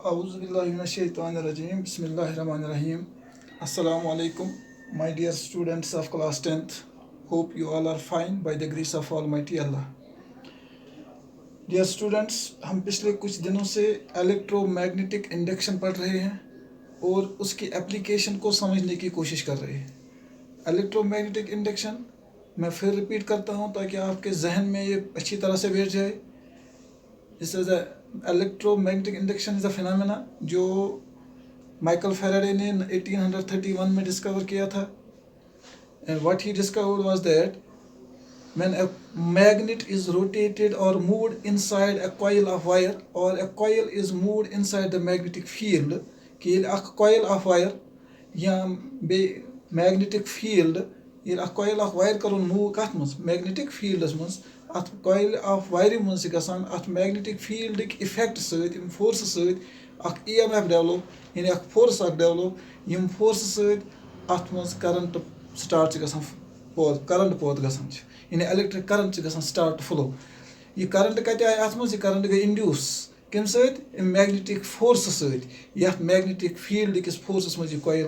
Auzubillahiminash-shaytanir-rajim. Bismillahir-rahmanir-rahim. Assalamu alaikum, my dear students of class 10th. Hope you all are fine by the grace of Almighty Allah. Dear students, हम पिछले कुछ दिनों से electromagnetic induction पढ़ रहे हैं और उसकी एप्लीकेशन को समझने की कोशिश कर रहे हैं. इलेक्ट्रोमैग्नेटिक इंडक्शन मैं फिर रिपीट करता हूँ ताकि आपके जहन में ये अच्छी तरह से बैठ जाए. This is a electromagnetic induction is a phenomena जो माइकल फैराडे ने 1831 में डिस्कवर किया था. And what he discovered was that when a magnet is rotated or moved inside a coil of wire or a coil is moved inside the magnetic field, कि यह coil of wire या magnetic field यह coil of wire करून move कत मस magnetic field मस at coil of wire मस गसान at magnetic field effect सहित इम force सहित अख EMF develop यानी अख force अख develop इम force सहित at मस current start गसान current पौध गसान यानी electric current गसान start flow. ये current कते आय at मस ये current गई induce कम सहित इम magnetic force सहित या magnetic field किस force मस ये coil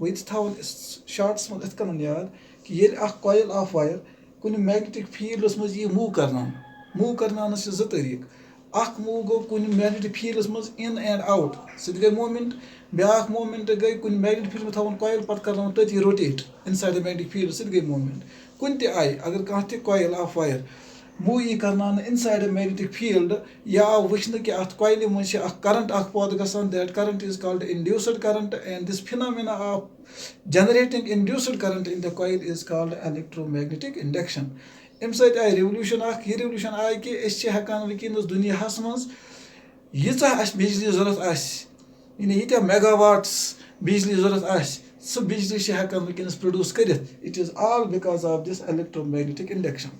वो इत थावन शॉर्ट्स में इत कन याद कि ये अख coil of wire कुन मैग्नेटिक फील्डस मज ये मूव करना से ज तरीक. अख मूव गो कुन मैग्नेटिक फील्डस मज इन एंड आउट सत गई मूवमेंट ब्याक मूवमेंट गई कुन मैग्नेटिक फील्ड में थावन कॉइल पत करना तथी rotate inside the magnetic field सत गई मूवमेंट. कुन ते आई अगर कह ते कॉइल ऑफ वायर मूव ये करना इनसाइड द मैग्नेटिक फील्ड या वचन कि अत कॉइल मज करंट अख पौध गसान that current is called induced current and this phenomena of generating induced current in the coil is called electromagnetic induction. अम सत आई रिवोल्यूशन अख ये रिवोल्यूशन आई कि अस हेकान वकिनस दुनियाहस मज यीचा अस बिजली जरूरत आस यानी यीत्या मेगावाट्स बिजली जरूरत आस सो बिजली से हेकान वकिनस प्रोड्यूस करित. It is all because of this electromagnetic induction.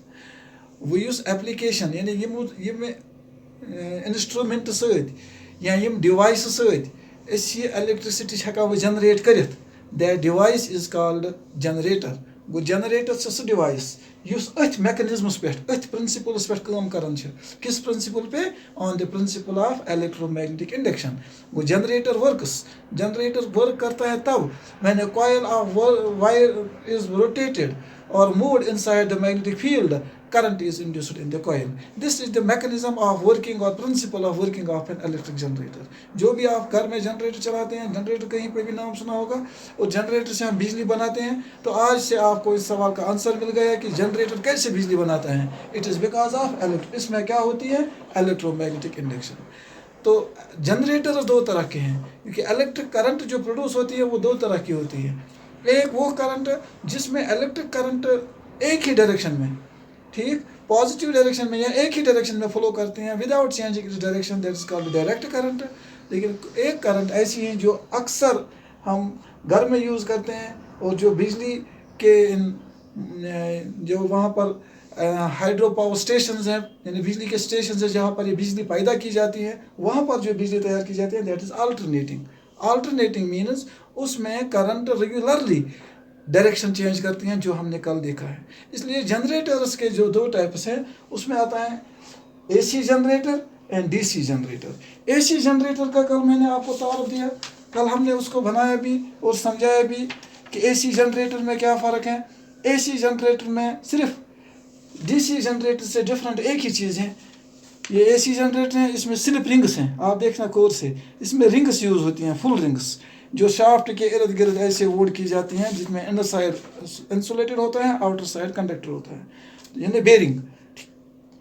वो युस एप्लीकेशन यानी यम इंस्ट्रूमेंट सत या यम डिवाइस सत अस ये इलेक्ट्रिसिटी हेकान वो जनरेट करित. That device is called generator. वो generator से device युस अथ mechanisms पे अथ principles पे काम करन छ. किस principle पे? On the principle of electromagnetic induction. वो generator work करता है तब when a coil of wire is rotated or moved inside the magnetic field, current is induced in the coil. This is the mechanism of working or principle of working of an electric generator. जो भी आप घर में generator चलाते हैं, generator कहीं पे भी नाम सुना होगा, और जनरेटर से हम बिजली बनाते हैं. तो आज से आपको इस सवाल का आंसर मिल गया कि जनरेटर कैसे बिजली बनाता है. इट इज़ बिकॉज ऑफ इसमें क्या होती है? Electromagnetic induction. तो जनरेटर दो तरह के हैं क्योंकि इलेक्ट्रिक करंट जो प्रोड्यूस होती है वो दो तरह की होती है. एक वो करंट जिसमें इलेक्ट्रिक करंट एक ही डायरेक्शन में, ठीक, पॉजिटिव डायरेक्शन में या एक ही डायरेक्शन में फ्लो करते हैं without changing its direction, that is called direct current. लेकिन एक करंट ऐसी है जो अक्सर हम घर में यूज़ करते हैं और जो बिजली के जो वहाँ पर हाइड्रो पावर स्टेशंस हैं यानी बिजली के स्टेशन हैं जहाँ पर ये बिजली पैदा की जाती है, वहाँ पर जो बिजली तैयार की जाती है दैट इज़ अल्टरनेटिंग मीन्स उसमें करंट रेगुलरली डायरेक्शन चेंज करती हैं जो हमने कल देखा है. इसलिए जनरेटर्स के जो दो टाइप्स हैं उसमें आता है AC generator and DC generator. AC generator का कल मैंने आपको तारुफ दिया, कल हमने उसको बनाया भी और समझाया भी कि एसी जनरेटर में क्या फ़र्क है. एसी जनरेटर में सिर्फ डीसी जनरेटर से डिफरेंट एक ही चीज़ है. ये एसी जनरेटर है, इसमें स्लिप रिंग्स हैं, आप देखना कोर्स से इसमें रिंग्स यूज़ होती हैं, फुल रिंग्स जो शाफ्ट के इर्द गिर्द ऐसे वोड की जाती हैं जिसमें इनर साइड इंसुलेटेड होता है, आउटर साइड कंडक्टर होता है, यानी बेरिंग.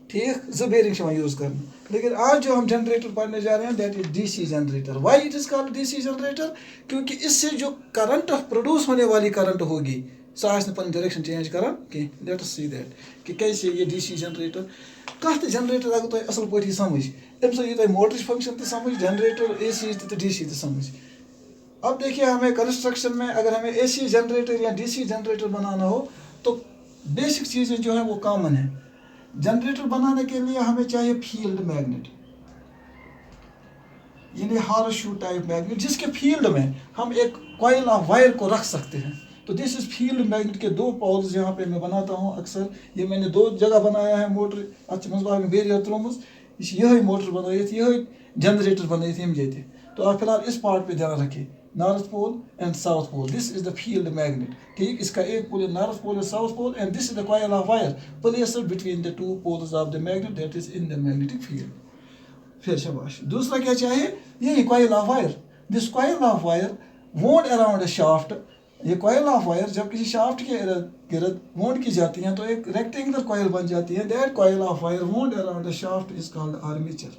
ठीक, जो बेरिंग से यूज़ करना. लेकिन आज जो हम जनरेटर पढ़ने जा रहे हैं that is DC generator. Why it is called DC generator? क्योंकि इससे जो करंट प्रोड्यूस होने वाली करंट होगी सो आज ने पन डायरेक्शन चेंज करान कि लेट अस सी दैट कि कैसे ये डीसी जनरेटर कत जनरेटर अगर तुम असल पे समझ अम सो ये मोटर फंक्शन तो समझ, जनरेटर एसी तो डीसी तो समझ. अब देखिए हमें कंस्ट्रक्शन में अगर हमें एसी जनरेटर या डीसी जनरेटर बनाना हो तो बेसिक चीज़ें जो हैं वो कॉमन है. जनरेटर बनाने के लिए हमें चाहिए फील्ड मैग्नेट यानी हॉर्स शू टाइप मैग्नेट जिसके फील्ड में हम एक कॉइल ऑफ वायर को रख सकते हैं. तो दिस इज फील्ड मैग्नेट के दो पोल्स यहाँ पे मैं बनाता हूँ अक्सर. ये मैंने दो जगह बनाया है मोटर अच्छा मजबा में बेरियर त्रोमस यही मोटर बनाइए, यही जनरेटर बनाइए हम ये। तो आप फिलहाल इस पार्ट पे ध्यान रखिए, north pole and south pole, this is the field magnet. ठीक, इसका एक pole north pole and south pole, and this is the coil of wire placed between the two poles of the magnet that is in the magnetic field. फिर शाबाश, दूसरा क्या चाहिए, यही coil of wire. This coil of wire wound around a shaft. ये coil of wire जब किसी shaft के इर्द गिर्द वोंड की जाती हैं तो एक रेक्टेंगुलर कॉइल बन जाती है। That coil of wire wound around the shaft is called armature.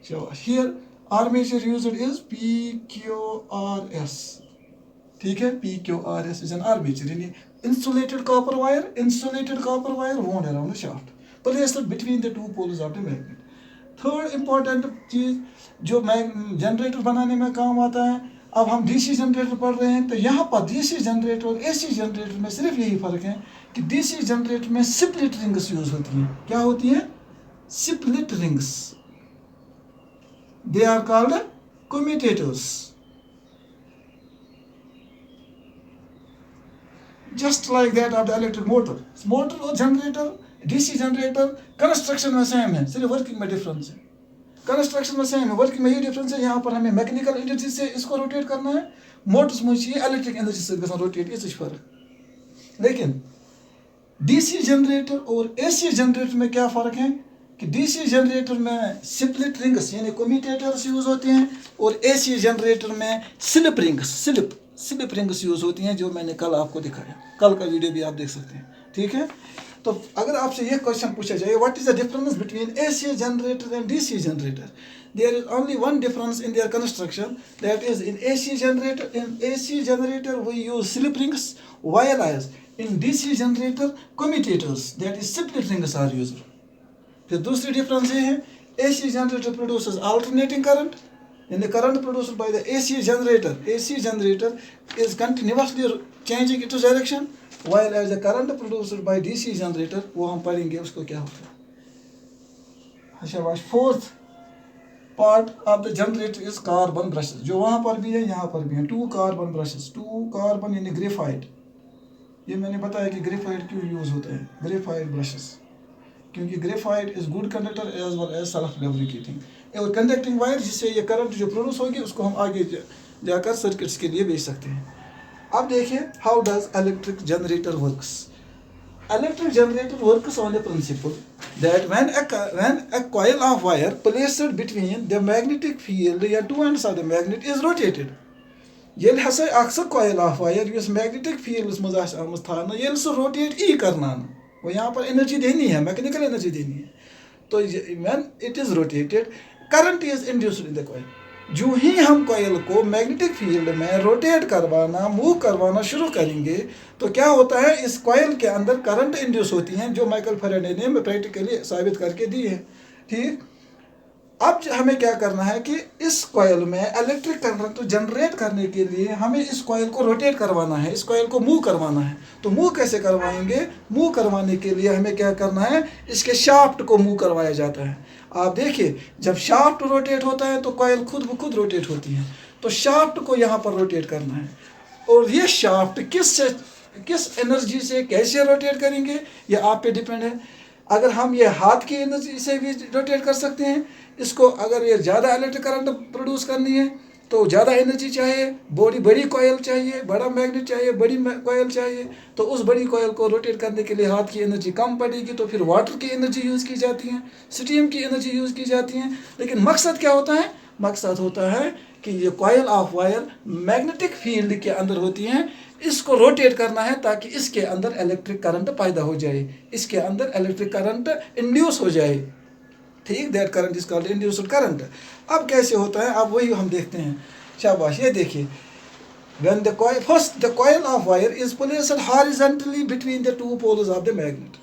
शाबाश, here armature used is PQRS। ठीक है, PQRS इज एन आर्मेचर, यानी insulated copper wire wound around the shaft placed between the two poles of the magnet. Third important चीज जो generator बनाने में काम आता है, अब हम डीसी जनरेटर पढ़ रहे हैं तो यहाँ पर डीसी जनरेटर और एसी जनरेटर में सिर्फ यही फर्क है कि डीसी जनरेटर में स्प्लिट रिंग्स यूज होती हैं। क्या होती हैं? Split rings. They are called commutators. Just like that of the electric motor. Motor और जनरेटर, डीसी जनरेटर कंस्ट्रक्शन में सेम है, सिर्फ वर्किंग में डिफरेंस है। कंस्ट्रक्शन में सेम है, वर्किंग में ये डिफरेंस है। यहाँ पर हमें मैकेनिकल एनर्जी से इसको रोटेट करना है, मोटर्स में इलेक्ट्रिक एनर्जी से रोटेट, ये फर्क। लेकिन डीसी जनरेटर और एसी जनरेटर में क्या फर्क है कि डीसी जनरेटर में स्प्लिट रिंग्स यानी कम्यूटेटर्स यूज होते हैं और एसी जनरेटर में स्लिप रिंग्स यूज होती हैं, जो मैंने कल आपको दिखाया। कल का वीडियो भी आप देख सकते हैं। ठीक है, तो अगर आपसे यह क्वेश्चन पूछा जाए what is the difference between AC generator and DC generator, there is only one difference in their construction, that is in AC generator we use slip rings whereas in DC generator commutators that is split rings are used. फिर दूसरी difference ये है, AC generator produces alternating current, and the current produced by the AC generator is continuously changing its direction, while as the current produced by DC generator, वो हम पढ़ेंगे उसको क्या होता है। शाबाश, fourth part of the generator is carbon brushes, जो वहाँ पर भी है यहाँ पर भी है। 2 कार्बन ब्रशेस, 2 कार्बन यानी ग्रेफाइट। ये मैंने बताया कि ग्रेफाइट क्यों यूज होता है, ग्रेफाइट ब्रशेस, क्योंकि graphite is good conductor as well as self lubricating और कंडक्टिंग वायर, जिससे ये करंट जो प्रोड्यूस होगी उसको हम आगे जाकर सर्किट्स के लिए भेज सकते हैं। अब देखिए how does electric generator works. Electric generator works on the principle that when a coil of wire placed between the magnetic field या two ends of the magnet is rotated, येल हसा अक्सर coil of wire yes magnetic field मज आमज थाना L सो rotate ई करना, वो यहाँ पर एनर्जी देनी है, मैकेनिकल एनर्जी देनी है। तो when it is rotated, current is induced in the coil। जो ही हम कॉइल को मैग्नेटिक फील्ड में रोटेट करवाना, मूव करवाना शुरू करेंगे तो क्या होता है, इस कॉइल के अंदर करंट इंड्यूस होती हैं, जो माइकल फैराडे ने प्रैक्टिकली साबित करके दी है। ठीक, अब हमें क्या करना है कि इस कॉइल में इलेक्ट्रिक करंट जनरेट करने के लिए हमें इस कॉइल को रोटेट करवाना है, इस कॉइल को मूव करवाना है। तो मूव कैसे करवाएंगे? मूव करवाने के लिए हमें क्या करना है, इसके शाफ्ट को मूव करवाया जाता है। आप देखिए, जब शाफ्ट रोटेट होता है तो कॉइल खुद ब खुद रोटेट होती है। तो शाफ्ट को यहाँ पर रोटेट करना है, और ये शाफ्ट किस एनर्जी से कैसे रोटेट करेंगे ये आप पे डिपेंड है। अगर हम ये हाथ की एनर्जी से भी रोटेट कर सकते हैं इसको, अगर ये ज़्यादा इलेक्ट्रिक करंट प्रोड्यूस करनी है तो ज़्यादा एनर्जी चाहिए, बड़ी कॉइल चाहिए, बड़ा मैग्नेट चाहिए, बड़ी कॉइल चाहिए, तो उस बड़ी कॉइल को रोटेट करने के लिए हाथ की एनर्जी कम पड़ेगी, तो फिर वाटर की एनर्जी यूज़ की जाती है, स्टीम की एनर्जी यूज़ की जाती है। लेकिन मकसद क्या होता है? मकसद होता है कि ये coil of wire magnetic field के अंदर होती हैं, इसको रोटेट करना है ताकि इसके अंदर इलेक्ट्रिक करंट पैदा हो जाए, इसके अंदर इलेक्ट्रिक करंट इंड्यूस हो जाए। ठीक, that current is called induced current. अब कैसे होता है, अब वही हम देखते हैं। शाबाश, ये देखिए, when the coil of wire is placed horizontally between the two poles of the magnet।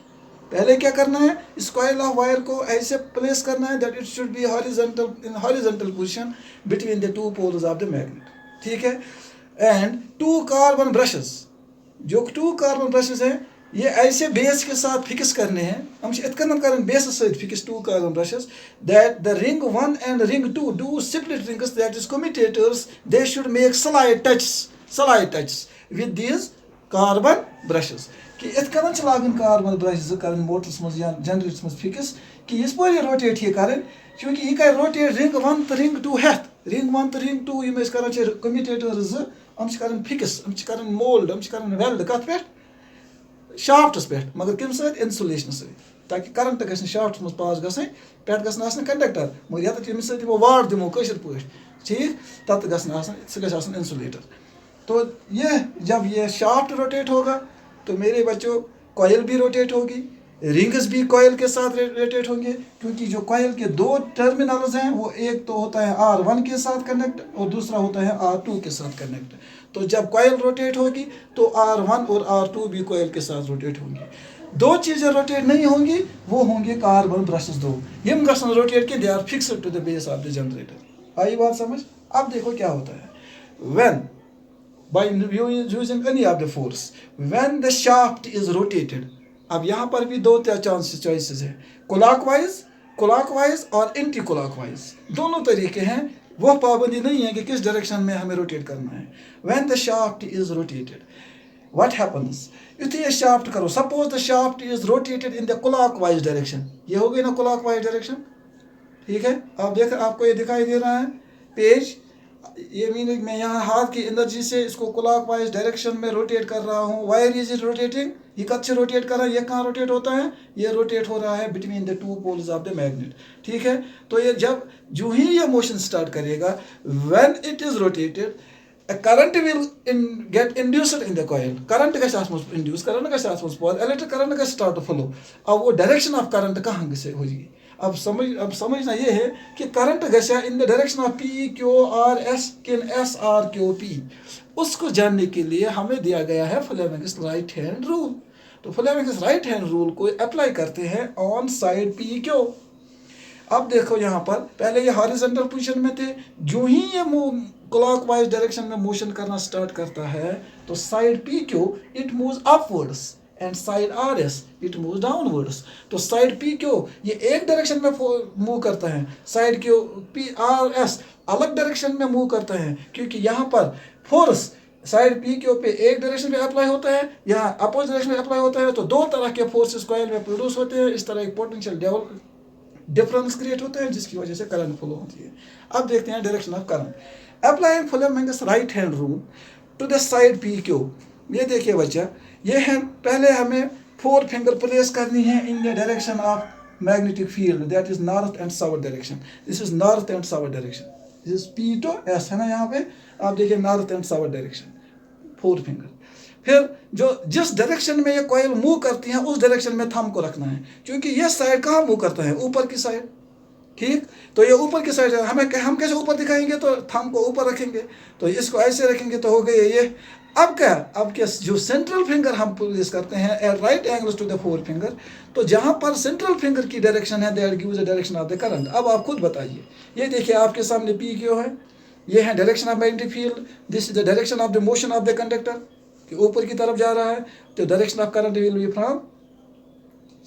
पहले क्या करना है, इस coil of wire को ऐसे प्लेस करना है that it should be horizontal position between the two poles of the magnet। ठीक है, and 2 carbon brushes, जो 2 carbon brushes हैं ये ऐसे बेस के साथ फिक्स करने हैं। हम इत कर बेस सहित fix 2 carbon brushes that the ring 1 and ring 2 do split rings, that is commutators, they should make slight touches with these carbon brushes। कि इत कन लागन कार्बन ब्रश कर मोटरस मज या जनरेटर्स मज फिक्स कि इस पर रोटेट ये कर क्योंकि यह कर रोटेट रिंग 1 तो रिंग 2 हेथ रिंग 1 तो रिंग 2 यम कर कम्यूटेटर कर फिक्स कर मोल्ड कर वेल्ड कत पे शाफ्टस पे मगर कम सत इंसुलेशन सत ताकि करंट गस शाफ्ट मज पास गस पे गसन कंडक्टर मगर ये यम सो वार दिमो कशर पे ठीक तत गसन सह इंसुलेटर। तो ये जब ये शाफ्ट रोटेट होगा तो मेरे बच्चों कॉयल भी रोटेट होगी, रिंग्स भी कॉयल के साथ रोटेट होंगे क्योंकि जो कॉयल के दो टर्मिनल्स हैं वो एक तो होता है R1 के साथ कनेक्ट और दूसरा होता है R2 के साथ कनेक्ट। तो जब कॉयल रोटेट होगी तो R1 और R2 भी कॉयल के साथ रोटेट होंगी। दो चीज़ें रोटेट नहीं होंगी, वो होंगे कार्बन ब्रशेस दो, यम गसन रोटेट के they are fixed to the base of the generator. आई बात समझ? अब देखो क्या होता है when by using any of the force when the shaft is rotated। अब यहाँ पर भी दो चॉइसेस है, क्लॉकवाइज और एंटी क्लॉकवाइज, दोनों तरीके हैं। वो पाबंदी नहीं है कि किस डायरेक्शन में हमें रोटेट करना है। when the shaft is rotated what happens, युथे ये शाफ्ट करो, suppose the shaft is rotated in the clockwise direction, ये हो गई ना क्लॉकवाइज डायरेक्शन, ठीक है। आप देख आपको ये दिखाई दे रहा है पेज, ये मीन मैं यहाँ हाथ की एनर्जी से इसको क्लॉकवाइज डायरेक्शन में रोटेट कर रहा हूँ। वायर इज इट रोटेटिंग, ये कब से रोटेट कर रहा है, ये कहाँ रोटेट होता है, ये रोटेट हो रहा है between the two poles of the magnet, ठीक है। तो ये जब जो ही ये मोशन स्टार्ट करेगा, when it is rotated a current will get induced in the coil, current gets induce, current gets electric current gets start to flow. अब वो डायरेक्शन ऑफ करंट कहाँ से होगी, अब समझना ये है कि करंट गसा इन the direction of P Q R S किन एस आर क्यू पी, उसको जानने के लिए हमें दिया गया है फ्लेमिंग्स राइट हैंड रूल। तो फ्लेमिंग्स राइट हैंड रूल को अप्लाई करते हैं ऑन साइड पी क्यू। अब देखो यहाँ पर पहले ये हॉरिजॉन्टल पोजीशन में थे, जो ही ये क्लॉकवाइज डायरेक्शन में मोशन करना स्टार्ट करता है तो side P Q it moves upwards and side R S it moves downwards. तो साइड पी क्यू ये एक डायरेक्शन में मूव करता है, side Q P R S अलग डायरेक्शन में मूव करता है, क्योंकि यहाँ पर फोर्स साइड पी क्यू पे एक डायरेक्शन में अप्लाई होता है, यहाँ अपोजिट डायरेक्शन में अप्लाई होता है। तो दो तरह के फोर्सेस कॉइल में प्रोड्यूस होते हैं, इस तरह एक पोटेंशियल डिफरेंस क्रिएट होता है जिसकी वजह से करंट फ्लो होती है। अब देखते हैं direction of current, applying Fleming's right hand rule to the side P Q. ये देखिए बच्चा, ये है पहले हमें 4 फिंगर प्लेस करनी है in the direction of magnetic field, that is north and south direction. This is north and south direction, this is P to S है ना, यहाँ पे आप देखिए north and south direction 4 finger. फिर जो जिस डायरेक्शन में ये कॉइल मूव करती है उस डायरेक्शन में थंब को रखना है, क्योंकि ये साइड कहाँ मूव करता है, ऊपर की साइड, ठीक। तो ये यूपर की साइड है, हम कैसे ऊपर दिखाएंगे, तो थंब को ऊपर रखेंगे, तो इसको ऐसे रखेंगे तो हो गए ये। अब क्या जो सेंट्रल फिंगर हम प्लेस करते हैं at right angles to the 4 finger, तो जहाँ पर सेंट्रल फिंगर की डायरेक्शन है that gives the direction of the current. अब आप खुद बताइए, ये देखिए आपके सामने पी क्यू है, ये है direction of magnetic field, this is the direction of the motion of the conductor कि ऊपर की तरफ जा रहा है, तो direction of current will be from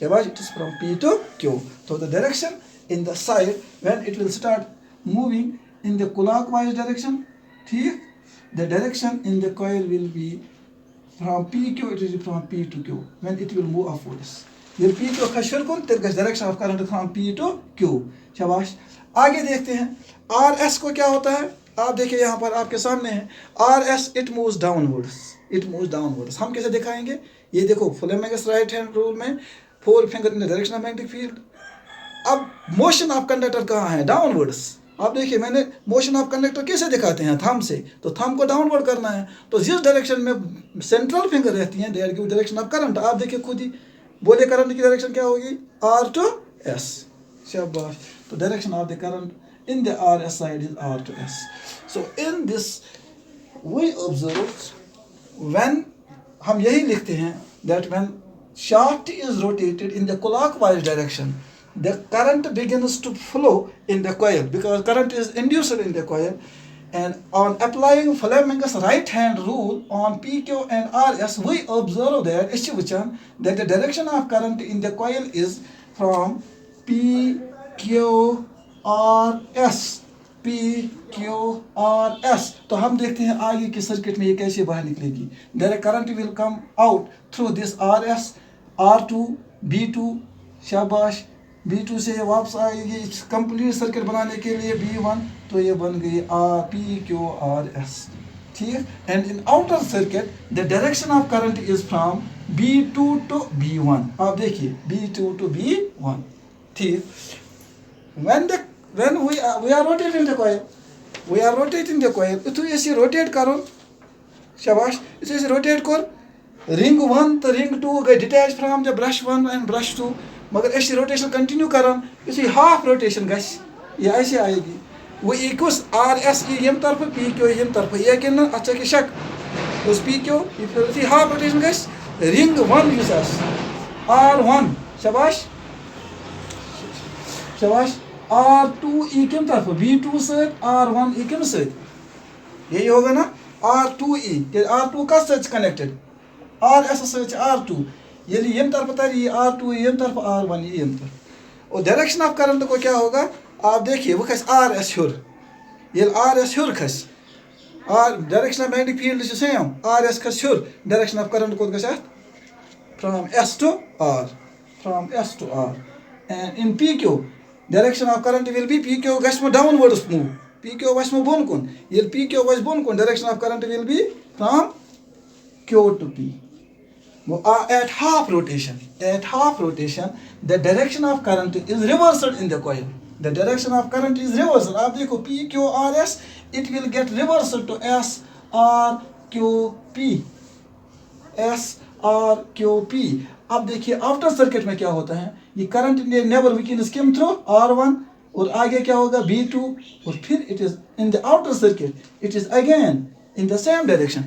it is from P to Q. तो the direction in the side when it will start moving in the clockwise direction, ठीक, the direction in the coil will be from PQ, it is from P to Q when it will move upwards। ये P को खशर को तेरे direction of current from P to Q। शाबाश। आगे देखते हैं RS को क्या होता है, आप देखिए यहाँ पर आपके सामने है RS, it moves downwards। हम कैसे दिखाएंगे, ये देखो फ्लेमिंग्स राइट हैंड रूल में 4 finger in the direction of magnetic field. अब मोशन ऑफ कंडक्टर कहाँ है, डाउनवर्ड्स। आप देखिए मैंने मोशन ऑफ कंडक्टर कैसे दिखाते हैं, थंब से, तो थंब को डाउनवर्ड करना है, तो जिस डायरेक्शन में सेंट्रल फिंगर रहती है that give direction of current. आप देखिए खुद ही बोले करंट की डायरेक्शन क्या होगी, R to S। शाबाश। तो direction of the current in the RS side is R to S। So in this we observe when हम यही लिखते हैं that when shaft is rotated in the clockwise direction, the current begins to flow in the coil because current is induced in the coil, and on applying Fleming's right hand rule on PQ and RS we observe that the direction of current in the coil is from PQ RS PQRS। तो हम देखते हैं आगे के circuit में ये कैसे बाहर निकलेगी। Direct current will come out through this RS, R2, B2, शाबाश, B2 से वापस आएगी कंप्लीट सर्किट बनाने के लिए B1, तो ये बन गई PQRS, ठीक। And in outer circuit the direction of current is from B2 to B1। आप देखिए B2 टू B1, ठीक। when we are rotating the coil, Yathu ये रोटेट करो, शाबाश, यथु रोटेट कर रिंग 1 तो रिंग 2 गई detach from the brush 1 and brush 2, मगर ऐसे रोटेशन कंटिन्यू करान, यथु हाफ रोटेशन गस ये ऐसे आएगी। वो इक्वस RS यम तरफ PQ यम तरफ, ये कि ना अच्छा कि शक उस PQ यथु हाफ रोटेशन गस रिंग 1 युस R1, शाबाश शाबाश, R2 कम तरफ B2 से R1 कम से, यही होगा ना R2 R2 का सच कनेक्टेड RS से R2, यदि यम तरफ तारी R2 यम तरफ R1 यम तरफ। और डायरेक्शन ऑफ करंट को क्या होगा आप देखिए, वो खस RS हुर, ये RS हुर खस direction of magnetic field is same, RS खस हुर, डायरेक्शन ऑफ करंट को गस from S to R, from S to R। and in PQ direction of current will be PQ goes downwards move, PQ was bon kun, ये PQ was bon kun, direction of current will be from Q to P। At half rotation the direction of current is reversed in the coil, the direction of current is reversed। आप देखो PQRS it will get reversed to SRQP, SRQP। अब देखिए after circuit में क्या होता है, ये current never will skim through R1 और आगे क्या होगा B2, और फिर it is in the outer circuit it is again in the same direction.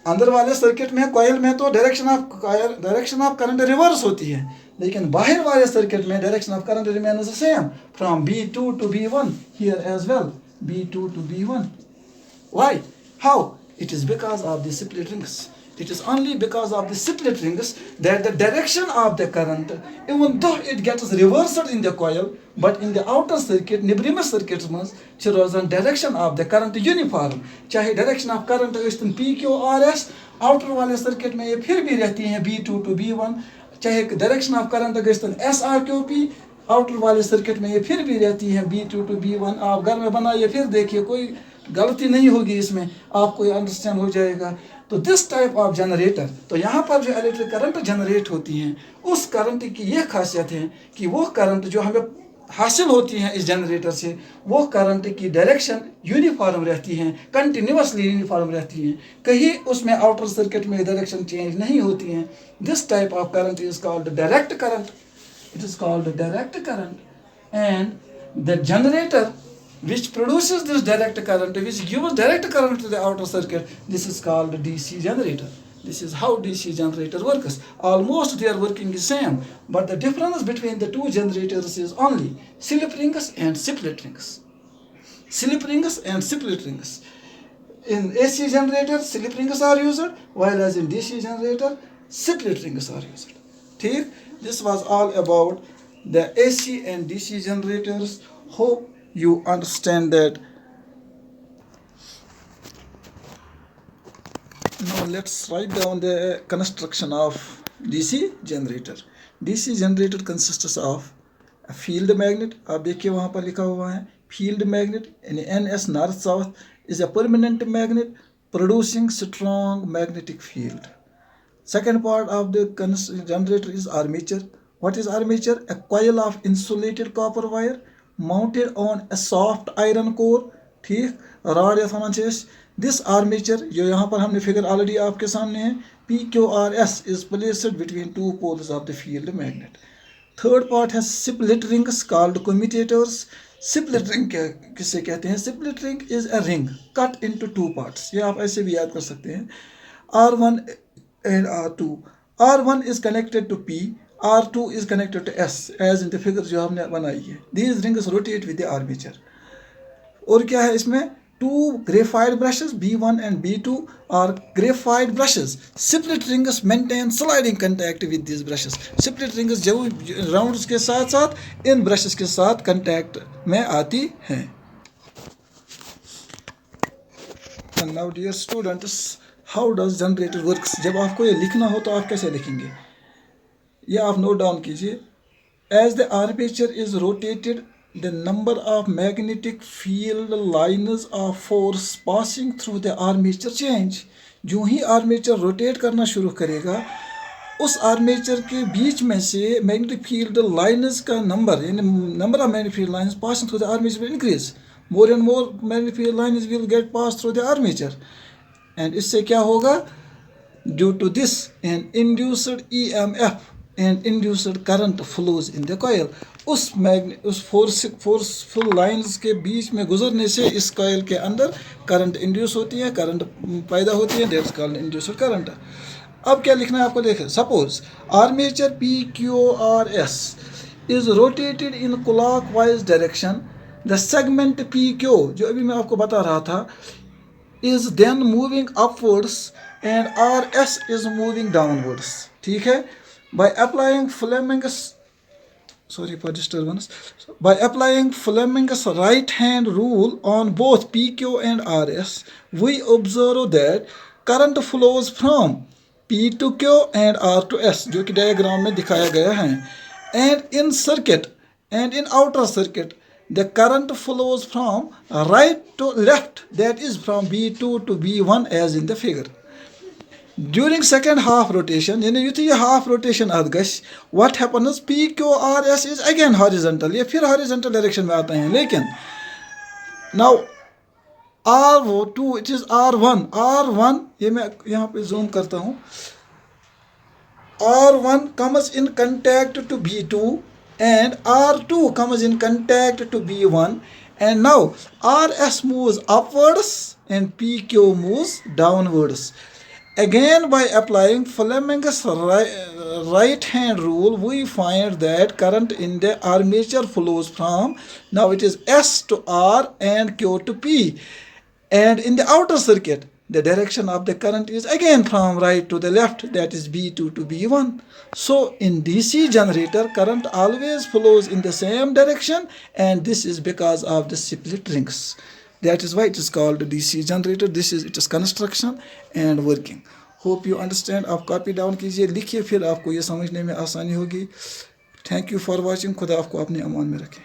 अंदर वाले सर्किट में कॉइल में तो डायरेक्शन ऑफ करंट रिवर्स होती है, लेकिन बाहर वाले सर्किट में direction of current remains the same from B2 to B1, here as well B2 to B1। why, how? It is because of the split rings, it is only because of the split rings that the direction of the current, even though it gets reversed in the coil, but in the outer circuit निब्रिम circuit में रोजान direction of the current uniform, चाहे direction of current PQRS, outer वाले circuit में ये फिर भी रहती हैं B2 to B1, चाहे direction of current SRQP, outer वाले सर्किट में ये फिर भी रहती है B2 to B1। आप घर में बनाइए फिर देखिए, कोई गलती नहीं होगी इसमें, आपको ये अंडरस्टैंड हो जाएगा। तो दिस टाइप ऑफ जनरेटर, तो यहाँ पर जो इलेक्ट्रिक करंट जनरेट होती हैं उस करंट की ये खासियत है कि वो करंट जो हमें हासिल होती हैं इस जनरेटर से, वो करंट की डायरेक्शन यूनिफॉर्म रहती हैं, कंटिन्यूसली यूनिफॉर्म रहती हैं, कहीं उसमें आउटर सर्किट में डायरेक्शन चेंज नहीं होती हैं। This type of current is called direct current, it is called direct current, and the generator which produces this direct current, which gives direct current to the outer circuit, this is called DC generator। This is how DC generator works, almost they are working the same, but the difference between the two generators is only slip rings and split rings, slip rings and split rings। in AC generator slip rings are used, while as in DC generator split rings are used, ठीक। This was all about the AC and DC generators, hope you understand that। now let's write down the construction of DC generator। DC generator consists of a field magnet, आप देखिए वहाँ पर लिखा हुआ है field magnet, यानी NS north south is a permanent magnet producing strong magnetic field। Second part of the generator is armature। What is armature? A coil of insulated copper wire mounted on a soft iron core, ठीक, rod या थोड़ा। This armature जो यहाँ पर हमने figure already आपके सामने है, PQRS is placed between two poles of the field magnet। Third part has split rings called commutators। split ring किसे कहते हैं? split ring is a ring cut into two parts, ये आप ऐसे भी याद कर सकते हैं। R1 and R2, R1 is connected to P, R2 is connected to S, as in the figure जो हमने बनाई है। These rings rotate with the armature। और क्या है इसमें? Two graphite brushes B1 and B2 are graphite brushes। split rings maintain sliding contact with these brushes। split rings जो rounds के साथ साथ इन ब्रशेस के साथ कंटैक्ट में आती हैं। Now dear students, how does generator works? जब आपको ये लिखना हो तो आप कैसे लिखेंगे? ये आप नोट डाउन कीजिए. As the armature is rotated, the number of magnetic field lines of force passing through the armature change. जो ही आर्मेचर रोटेट करना शुरू करेगा, उस आर्मेचर के बीच में से मैग्नेटिक फील्ड लाइन्स का नंबर, यानी number of magnetic field lines passing through the armature will increase. More and more magnetic field lines will get pass through the armature. And इससे क्या होगा? Due to this an induced EMF and induced current flows in the coil. उस forceful lines के बीच में गुजरने से इस कॉइल के अंदर करंट इंड्यूस होती है, करंट पैदा होती है, दैट्स कॉल्ड इंड्यूस्ड करंट. अब क्या लिखना है आपको? देखें, suppose armature PQRS is rotated in clockwise direction. The segment PQ, जो अभी मैं आपको बता रहा था, is then moving upwards and RS is moving downwards. ठीक है. By applying Fleming's right hand rule on both PQ and RS, we observe that current flows from P to Q and R to S, जो कि diagram में दिखाया गया है. And in circuit and in outer circuit, the current flows from right to left, that is from B2 to B1 as in the figure. During second half rotation, यानी युति ये half rotation अद गश, what happens? PQRS is again horizontal, ये फिर horizontal direction में आते हैं. लेकिन now R2 it is R1, ये मैं यहाँ पे zoom करता हूँ. R1 comes in contact to B2 and R2 comes in contact to B1, and now RS moves upwards and PQ moves downwards. Again, by applying Fleming's right hand rule, we find that current in the armature flows from, now it is S to R and Q to P. And in the outer circuit, the direction of the current is again from right to the left, that is B2 to B1. So in DC generator, current always flows in the same direction, and this is because of the split rings. That is why it is called DC generator. This is its construction and working. Hope you understand. आप copy down कीजिए, लिखिए, फिर आपको ये समझने में आसानी होगी. Thank you for watching. खुदा आपको अपने अमान में रखें.